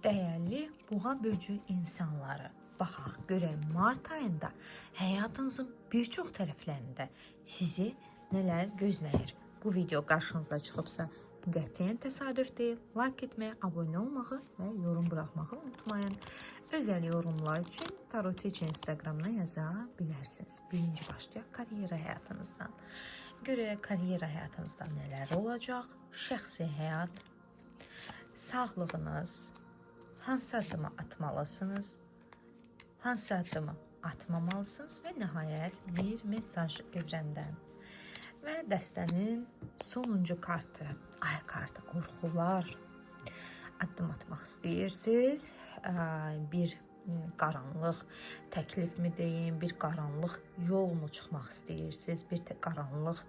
Değerli boğa böcü insanları, baxaq görək mart ayında həyatınızın bir çox tərəflərində sizi nələr gözləyir. Bu video qarşınıza çıxıbsa qətiyyən təsadüf deyil. Like etməyi, abunə olmağı və yorum buraxmağı unutmayın. Özəl yorumlar üçün Taroteci Instagramdan yaza bilərsiniz. Birinci başlayaq karyera həyatınızdan. Görək karyera həyatınızda nələr olacaq? Şəxsi həyat, sağlığınız, hansı addımı atmalısınız, hansı addımı atmamalısınız və nəhayət bir mesaj evrəndən. Və dəstənin sonuncu kartı, ay kartı, qorxular. Addım atmaq istəyirsiniz, bir qaranlıq təklif mi deyim, bir qaranlıq yol mu çıxmaq istəyirsiniz, bir qaranlıq,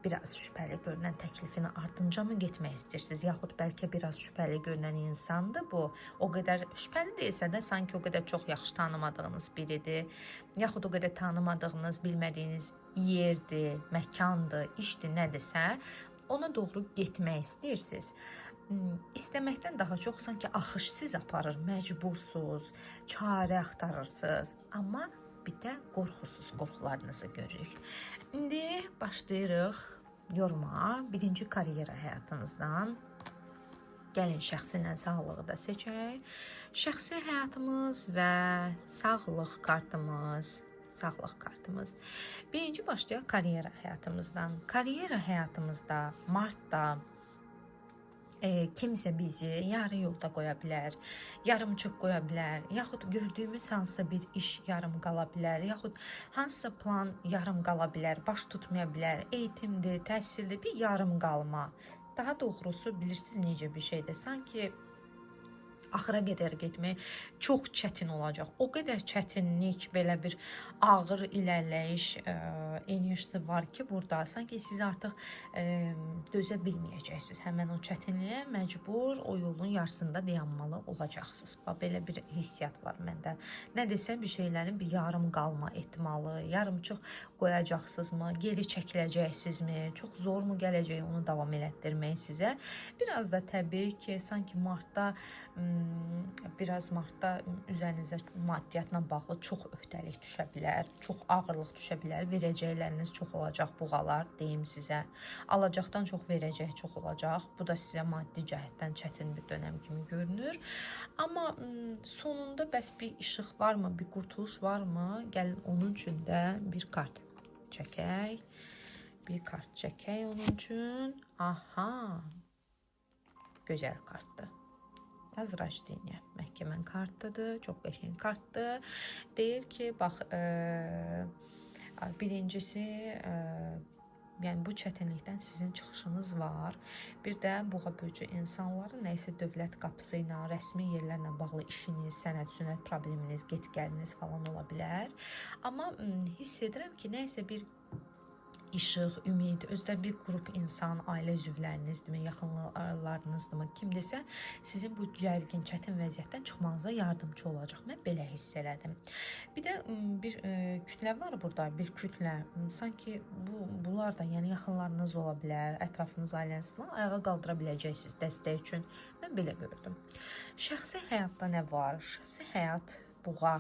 biraz şübhəli görünən təklifin ardınca mı getmək istəyirsiniz, yaxud bəlkə biraz şübhəli görünən insandır bu, o qədər şübhəli deyilsə də sanki o qədər çox yaxşı tanımadığınız biridir, yaxud o qədər tanımadığınız, bilmədiyiniz yerdir, məkandır, işdir, nədirsə, ona doğru getmək istəyirsiniz. İstəməkdən daha çox sanki axış siz aparır, məcbursuz, çarə axtarırsınız, amma bir də qorxursunuz, qorxularınızı görürük. İndi başlayırıq yoruma. Birinci karyera həyatınızdan. Gəlin şəxsinlə sağlığı da seçək. Şəxsi həyatımız və sağlıq kartımız. Sağlıq kartımız. Birinci başlayaq karyera həyatımızdan. Karyera həyatımızda martda kimsə bizi yarı yolda qoya bilər, yarımçıq qoya bilər, yaxud gördüyümüz hansısa bir iş yarım qala bilər, yaxud hansısa plan yarım qala bilər, baş tutmaya bilər, eğitimdir, təhsildir, bir yarım qalma. Daha doğrusu bilirsiniz necə bir şeydir, sanki axıra qədər getmək çox çətin olacaq. O qədər çətinlik, belə bir ağır irəliləyiş enerjisi var ki, burada sanki siz artıq dözə bilməyəcəksiniz. Həmən o çətinliyə məcbur o yolun yarısında dayanmalı olacaqsınız. Belə bir hissiyat var məndə. Nə desə bir şeylərin bir yarım qalma ehtimalı, yarımçıq qoyacaqsınızmı, geri çəkiləcəksinizmi, çox zor mu gələcək onu davam elətdirmək sizə. Biraz da təbii ki, sanki martda üzərinizə maddiyyatla bağlı çox öhdəlik düşə bilər, çox ağırlıq düşə bilər, verəcəkləriniz çox olacaq buğalar, deyim sizə. Alacaqdan çox verəcək çox olacaq. Bu da sizə maddi cəhətdən çətin bir dönəm kimi görünür. Amma sonunda bəs bir işıq varmı, bir qurtuluş varmı? Gəlin onun üçün də bir kart çəkək. Bir kart çəkək onun üçün. Aha! Gözəl kartdır. Azraçdiniya məhkəmən kartıdır, çox qəşəng kartdır. Deyir ki, bax, birincisi, yəni bu çətinlikdən sizin çıxışınız var. Bir də boğa böcü insanları nəyisə dövlət qapısı ilə, rəsmi yerlərlə bağlı işiniz, sənət-sünət probleminiz, get-gəliniz falan ola bilər. Amma hiss edirəm ki, nəyisə bir işıq, ümid, özdə bir qrup insan, ailə üzvlərinizdimi, yaxınlarınızdımı, kimdirsə sizin bu gərgin, çətin vəziyyətdən çıxmanıza yardımcı olacaq. Mən belə hiss elədim. Bir də bir kütlə var burada, bir kütlə. Sanki bunlar da, yəni yaxınlarınız ola bilər, ətrafınız, ailəniz falan ayağa qaldıra biləcəksiniz dəstək üçün. Mən belə gördüm. Şəxsi həyatda nə var? Şəxsi həyat, buğa.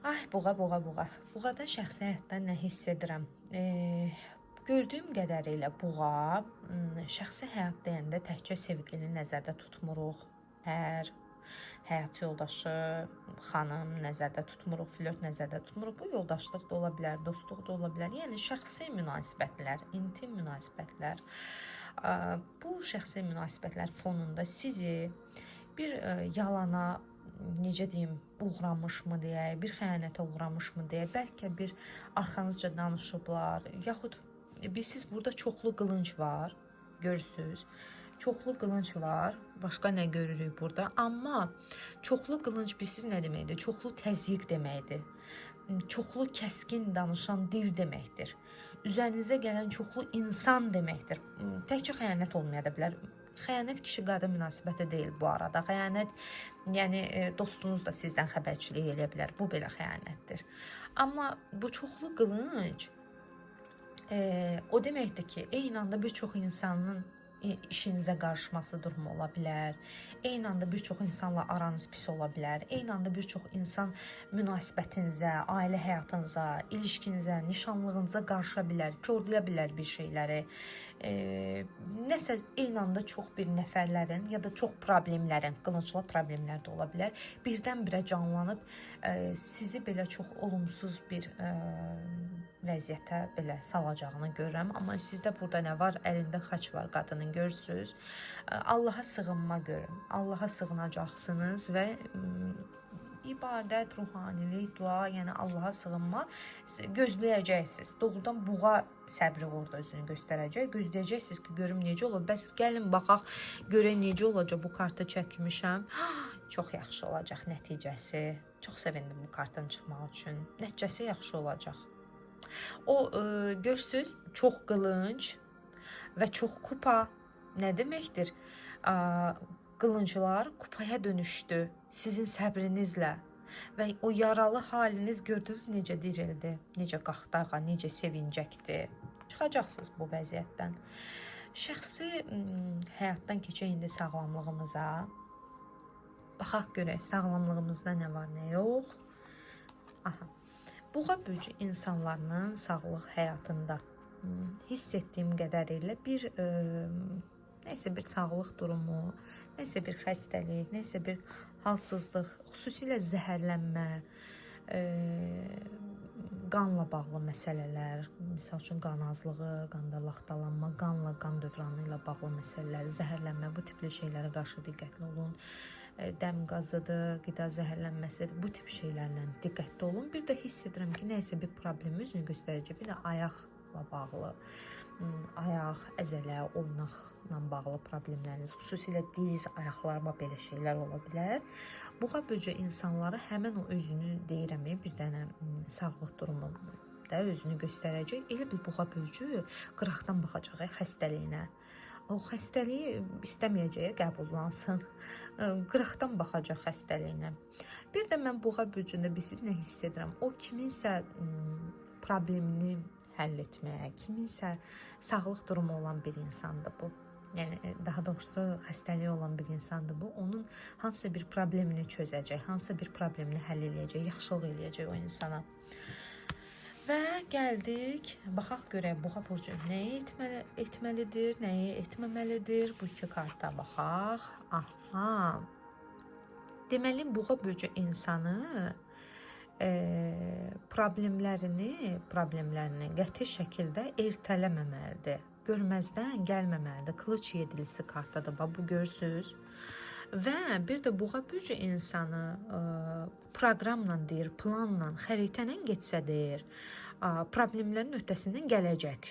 Ay, buğa. Buğada şəxsi həyatda nə hiss edirəm? Gördüyüm qədərilə buğa, şəxsi həyat deyəndə təkcə sevgili nəzərdə tutmuruq, həyat yoldaşı, xanım nəzərdə tutmuruq, flört nəzərdə tutmuruq. Bu yoldaşlıq da ola bilər, dostluq da ola bilər. Yəni şəxsi münasibətlər, intim münasibətlər. Bu şəxsi münasibətlər fonunda sizi bir yalana, necə deyim, uğramışmı deyək, bir xəyanətə uğramışmı deyək, bəlkə bir arxanızca danışıblar, yaxud siz burada çoxlu qılınc var, görürsünüz, çoxlu qılınc var, başqa nə görürük burada, amma çoxlu qılınc bilsiz nə deməkdir? Çoxlu təzyiq deməkdir, çoxlu kəskin danışan dil deməkdir, üzərinizə gələn çoxlu insan deməkdir, təkcə xəyanət olmaya da bilər. Xəyanət kişi-qadın münasibəti deyil bu arada. Xəyanət, yəni dostunuz da sizdən xəbərçilik eləyə bilər. Bu belə xəyanətdir. Amma bu çoxlu qılınc o deməkdir ki, eyni anda bir çox insanın işinizə qarışması durumu ola bilər. Eyni anda bir çox insanla aranız pis ola bilər. Eyni anda bir çox insan münasibətinizə, ailə həyatınıza, ilişkinizə, nişanlığınıza qarışa bilər, korlaya bilər bir şeyləri. Nəsə eyni anda çox bir nəfərlərin ya da çox problemlərin, qılınclı problemlər də ola bilər, birdən-birə canlanıb sizi belə çox olumsuz bir vəziyyətə belə salacağını görürəm. Amma sizdə burada nə var? Əlində xaç var qadının, görürsüz. Allaha sığınma görün. Allaha sığınacaqsınız və ibadət, ruhanilik, dua, yəni Allaha sığınma gözləyəcəksiniz. Doğrudan buğa səbri orada özünü göstərəcək. Gözləyəcəksiniz ki, görüm necə olur. Bəs gəlin baxaq, görək necə olacaq. Bu kartı çəkmişəm. Çox yaxşı olacaq nəticəsi. Çox sevindim bu kartın çıxmaq üçün. Nəticəsi yaxşı olacaq. O görürsüz, çox qılınc və çox kupa nə deməkdir? Qılınclar kupaya dönüşdü sizin səbrinizlə və o yaralı haliniz gördünüz necə dirildi, necə qaxdağa, necə sevincəkdir. Çıxacaqsınız bu vəziyyətdən. Şəxsi həyatdan keçək indi sağlamlığımıza. Baxaq görək sağlamlığımızda nə var, nə yox. Aha. Buğa bürcü insanlarının sağlıq həyatında hiss etdiyim qədərilə bir nəsə bir sağlıq durumu, nəsə bir xəstəlik, nəsə bir halsızlıq, xüsusilə zəhərlənmə, qanla bağlı məsələlər, misal üçün qan azlığı, qanda laxtalanma, qanla, qan dövranı ilə bağlı məsələlər, zəhərlənmə, bu tipli şeylərə qarşı diqqətli olun. Dəm qazıdır, qida zəhərlənməsidir, bu tip şeylərlə diqqətli olun. Bir də hiss edirəm ki, nəsə bir problemi özünü göstərəcək. Bir də ayaqla bağlı, ayaq, əzələ, oynaqla bağlı problemləriniz, xüsusilə diz, ayaqlarıma belə şeylər ola bilər. Buğa böcə insanları həmən o özünü deyirəm, bir dənə sağlıq durumu da özünü göstərəcək. Elə bir buğa böcü qıraqdan baxacaq xəstəliyinə. O xəstəliyi istəməyəcəyə qəbullansın. Qıraqdan baxacaq xəstəliyinə. Bir də mən buğa böcündə nə hiss edirəm? O kiminsə problemini həll etməyə, kiminsə sağlıq durumu olan bir insandır bu. Yəni daha doğrusu xəstəliyi olan bir insandır bu. Onun hansısa bir problemini çözəcək, hansısa bir problemini həll eləyəcək, yaxşılıq eləyəcək o insana. Və gəldik, baxaq görək buğa burcu nəyi etməlidir, nəyi etməməlidir. Bu iki karta baxaq. Aha. Deməli buğa burcu insanı problemlərini qəti şəkildə ertələməməlidir. Görməzdən gəlməməlidir. Qılıç yedilisi kartadır, bu görürsüz. Və bir də buğa bürcü insanı proqramla deyir, planla, xəritə ilə getsə deyir, problemlərin öhdəsindən gələcək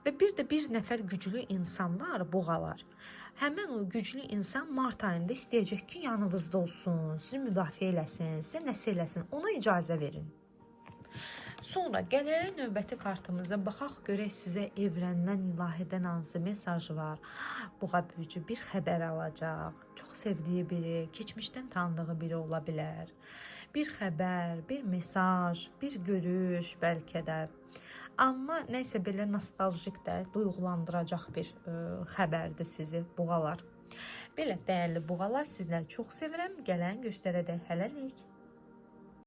və bir də bir nəfər güclü insanlar, buğalar. Həmən o güclü insan mart ayında istəyəcək ki, yanınızda olsun, sizi müdafiə eləsin, sizə nəsə eləsin, ona icazə verin. Sonra gələk növbəti kartımıza baxaq, görək sizə evrəndən, ilahidən hansı mesaj var. Buğa bürcü bir xəbər alacaq, çox sevdiyi biri, keçmişdən tanıdığı biri ola bilər. Bir xəbər, bir mesaj, bir görüş bəlkə də. Amma nəysə belə nostaljik də, duyğulandıracaq bir xəbərdir sizi buğalar. Belə dəyərli buğalar, sizləri çox sevirəm. Gələn göstərədək hələlik.